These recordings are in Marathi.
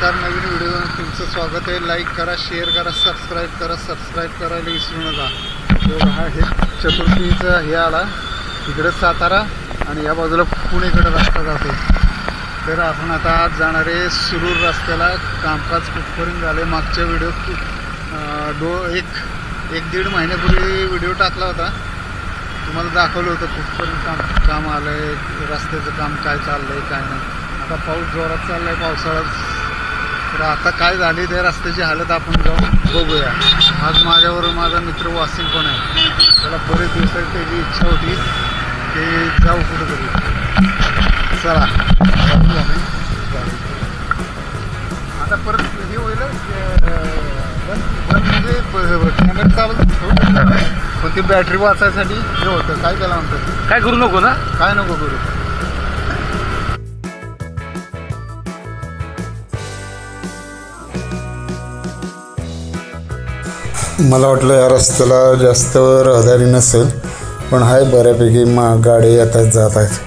नमस्कार, नवीन व्हिडिओ तुमचं स्वागत आहे. लाईक करा, शेअर करा, सबस्क्राईब करायला विसरू नका. हा हे चतुर्थीचा हे आला इकडे सातारा आणि या बाजूला पुणेकडे रस्ता जातो. तर आपण आता आज जाणारे सुरूर रस्त्याला. कामकाज कुठपर्यंत झाले. मागच्या व्हिडिओ एक दीड महिन्यापूर्वी व्हिडिओ टाकला होता, तुम्हाला दाखवलं होतं कुठपर्यंत काम आलं आहे, रस्त्याचं काम काय चाललं आहे काय नाही. आता पाऊस जोरात चालला आहे, पावसाळ्यात. तर आता काय झाली त्या रस्त्याची हालत आपण जाऊन बघूया. आज माझ्याबरोबर माझा मित्र वासिम पण आहे. त्याला बरेच दिवसाची त्याची इच्छा होती की जाऊ कुठंतरी. चला आता परत हे होईल म्हणजे चालत, पण ती बॅटरी वाचायसाठी हे होतं. काय त्याला म्हणतात, काय करू नको ना, काय नको करू. मला वाटलं या रस्त्याला जास्त रहदारी नसेल, पण हाय बऱ्यापैकी गाडी येत आहेत जात आहेत.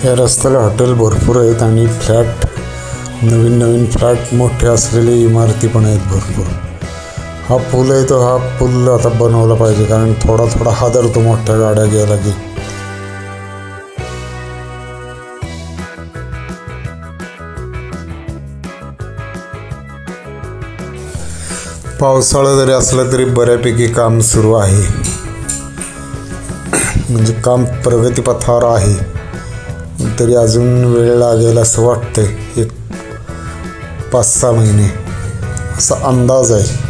या रस्त्याला हॉटेल भरपूर आहेत आणि फ्लॅट, नवीन फ्लॅट मोठे असलेले इमारती पण आहेत भरपूर. हा पूल आहे तो, हा पूल आता बनवला पाहिजे, कारण थोडा हादरतो मोठ्या गाड्या गेला की. पावसाळा जरी असला तरी बऱ्यापैकी काम सुरू आहे, म्हणजे काम प्रगतीपथावर आहे. तरी अजून वेळ लागेल असं वाटतंय, एक 5-6 महिने असा अंदाज आहे.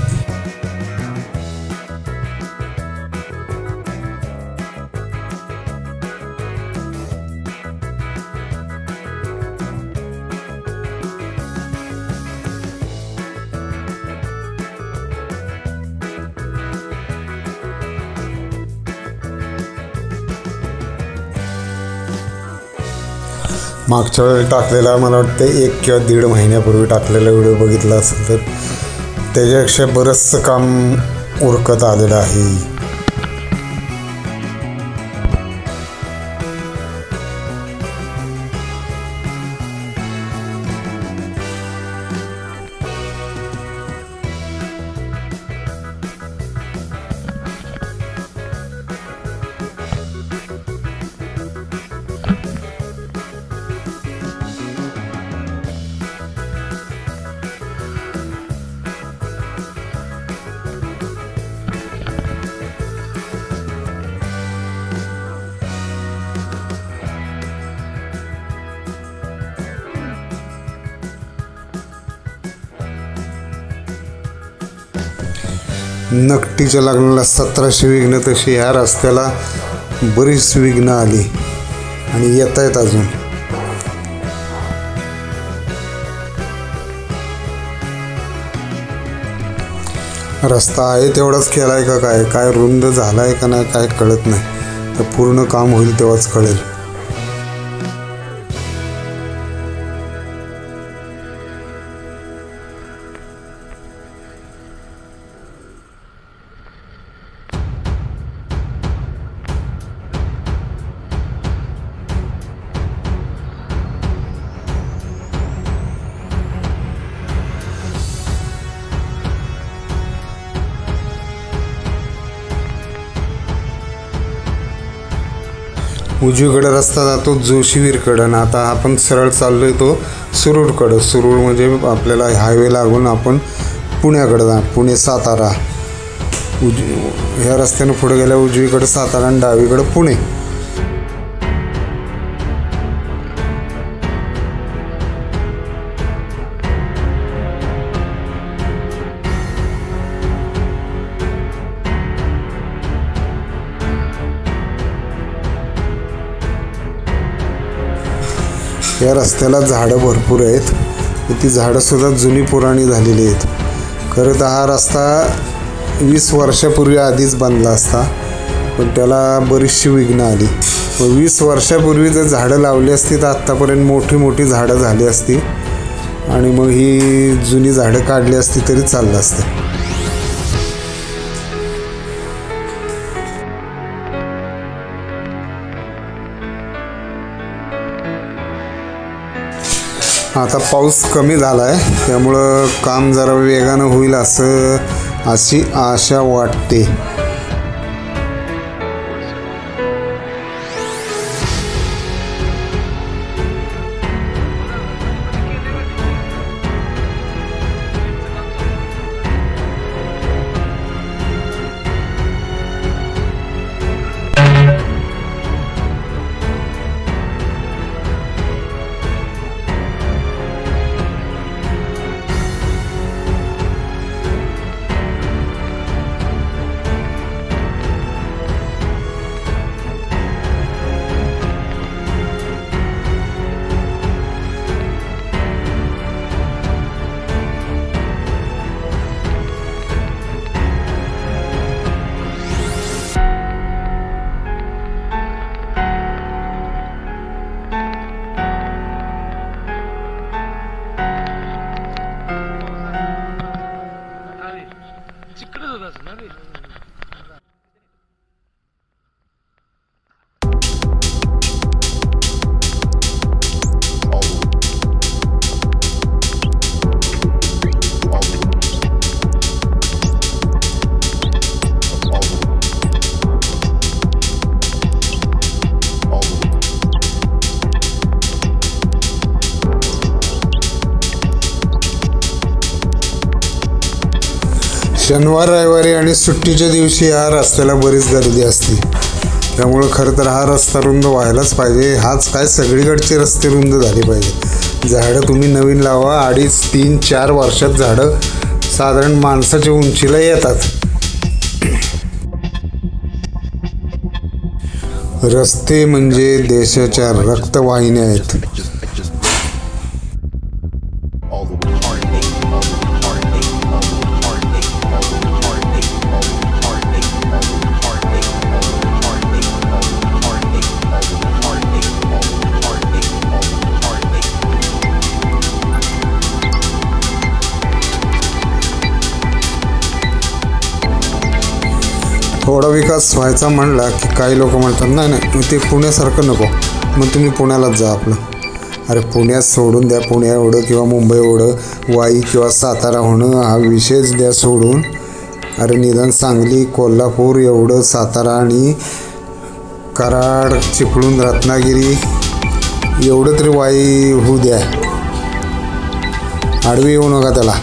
मागच्या वेळी टाकलेला, मला वाटतं 1 किंवा 1.5 महिन्यापूर्वी टाकलेला व्हिडिओ बघितला असेल तर त्याच्यापेक्षा बरंचसं काम उरकत आलेलं आहे. नकटीच्या लग्नाला 1700 विघ्न, तशी ह्या रस्त्याला बरीच विघ्न आली आणि येत आहेत अजून. रस्ता आहे तेवढाच केलाय का काय रुंद झालाय का नाही काय कळत नाही. तर पूर्ण काम होईल तेव्हाच कळेल. उजवीकडे रस्ता जातो जोशीवीरकडं. आता आपण सरळ चाललोय तो सुरूरकडं. सुरूर म्हणजे आपल्याला हायवे लागून आपण पुण्याकडं जा, पुणे सातारा. ह्या रस्त्यानं पुढे गेल्या उजवीकडं सातारा आणि डावीकडं पुणे. या रस्त्याला झाडं भरपूर आहेत. ती झाडंसुद्धा जुनी पुराणी झालेली आहेत. खरं तर हा रस्ता 20 वर्षापूर्वी आधीच बांधला असता, पण त्याला बरीचशी विघ्न आली. 20 वर्षापूर्वी जर झाडं लावली असती तर आत्तापर्यंत मोठी मोठी झाडं झाली असती आणि मग ही जुनी झाडं काढली असती तरी चाललं असतं. आता पाऊस कमी झाला आहे त्यामुळं काम जरा वेगानं होईल अशी आशा वाटते. शनिवार रविवारी आणि सुट्टीच्या दिवशी या रस्त्याला बरीच गर्दी असते. त्यामुळं खरं तर हा रस्ता रुंद व्हायलाच पाहिजे. हाच काय सगळीकडचे रस्ते रुंद झाले पाहिजे. झाडं तुम्ही नवीन लावा. 2.5, 3, 4 वर्षात झाडं साधारण माणसाच्या उंचीला येतात. रस्ते म्हणजे देशाच्या रक्तवाहिन्या आहेत. थोडा विकास व्हायचा म्हणला की काही लोक म्हणतात नाही ते पुण्यासारखं नको, मग तुम्ही पुण्यालाच जा आपलं. अरे पुण्यात सोडून द्या, पुण्या एवढं किंवा मुंबई एवढं, वाई किंवा सातारा होणं हा विषयच द्या सोडून. अरे निदान सांगली, कोल्हापूर एवढं, सातारा आणि कराड चिपळूण रत्नागिरी एवढं तरी वाई होऊ द्या. आडवी येऊ नका त्याला.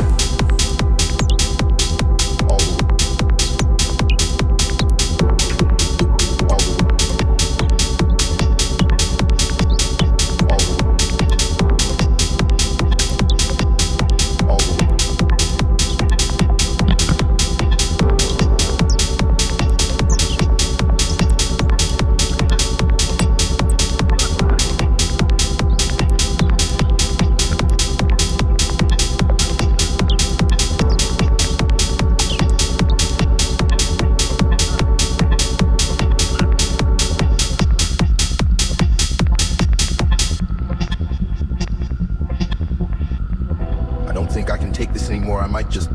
Think I can take this anymore. I might just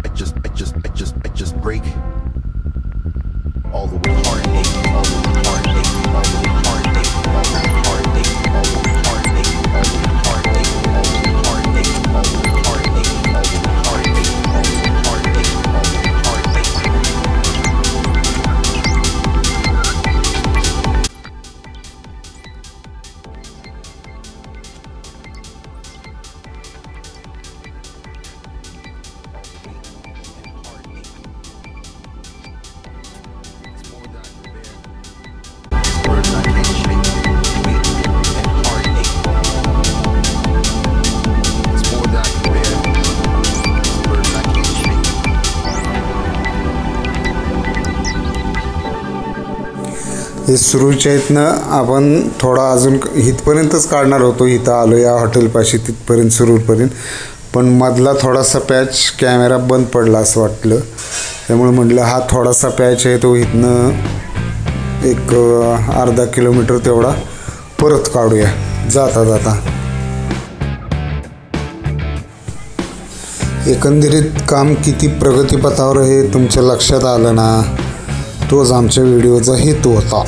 break. All the way heartache, all the way heartache, all the way heartache, all the way heartache, all the way heartache, all the way heartache, all the way heartache, all the way heartache, all the way heartache, all the way heartache, all the way heartache. हे सुरूच्या इथनं आपण थोडा अजून इथपर्यंतच काढणार होतो. इथं आलो या हॉटेलपाशी तिथपर्यंत सुरूरपर्यंत, पण मधला थोडासा पॅच कॅमेरा बंद पडला असं वाटलं. त्यामुळे म्हटलं हा थोडासा पॅच आहे तो इथनं एक अर्धा किलोमीटर तेवढा परत काढूया जाता जाता. एकंदरीत काम किती प्रगतीपथावर हे तुमच्या लक्षात आलं ना, तोच आमच्या व्हिडिओचा हेतू होता.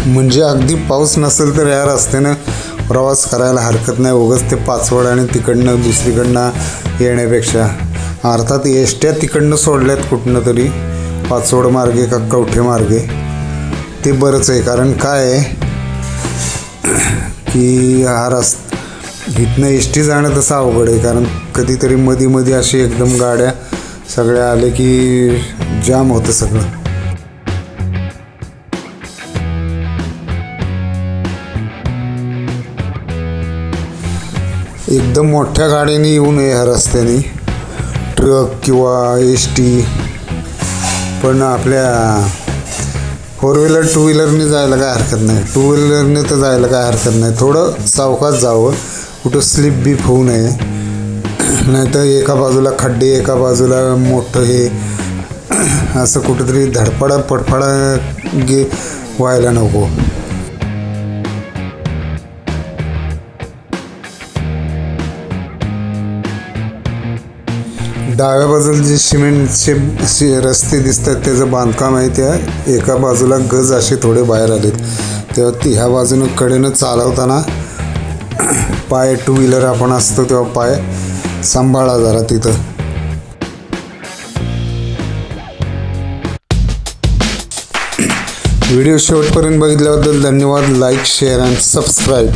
म्हणजे अगदी पाऊस नसेल तर या रस्त्यानं प्रवास करायला हरकत नाही. उगाच ते पाचवड आणि तिकडनं दुसरीकडनं येण्यापेक्षा. अर्थात एसट्या तिकडनं सोडल्यात कुठनं तरी, पाचवड मार्गे का कवठे मार्गे, ते बरंच आहे. कारण काय आहे की हा इथनं एस टी जाणं तसं अवघड आहे. कारण कधीतरी मध्ये अशी एकदम गाड्या सगळ्या आले की जाम होतं सगळं. एकदम मोठ्या गाडीने येऊ नये ह्या रस्त्याने, ट्रक किंवा एस टी. पण आपल्या 4 व्हीलर 2 व्हीलरने जायला काय हरकत नाही. 2 व्हीलरने तर जायला काय हरकत नाही. थोडं सावकाश जावं, कुठं स्लिप बीप होऊ नये. नाहीतर एका बाजूला खड्डे, एका बाजूला मोठं हे असं कुठंतरी धडपडा पडफडा व्हायला नको. डाव्या बाजूला जे सिमेंटचे रस्ते दिसतात त्याचं बांधकाम आहे. त्या एका बाजूला गज असे थोडे बाहेर आलेत. तेव्हा ह्या बाजूनं कडेनं चालवताना पाय 2 व्हीलर आपण असतो तेव्हा पाय सांभाळा जरा तिथं. व्हिडिओ शेवटपर्यंत बघितल्याबद्दल धन्यवाद. Like, share and subscribe.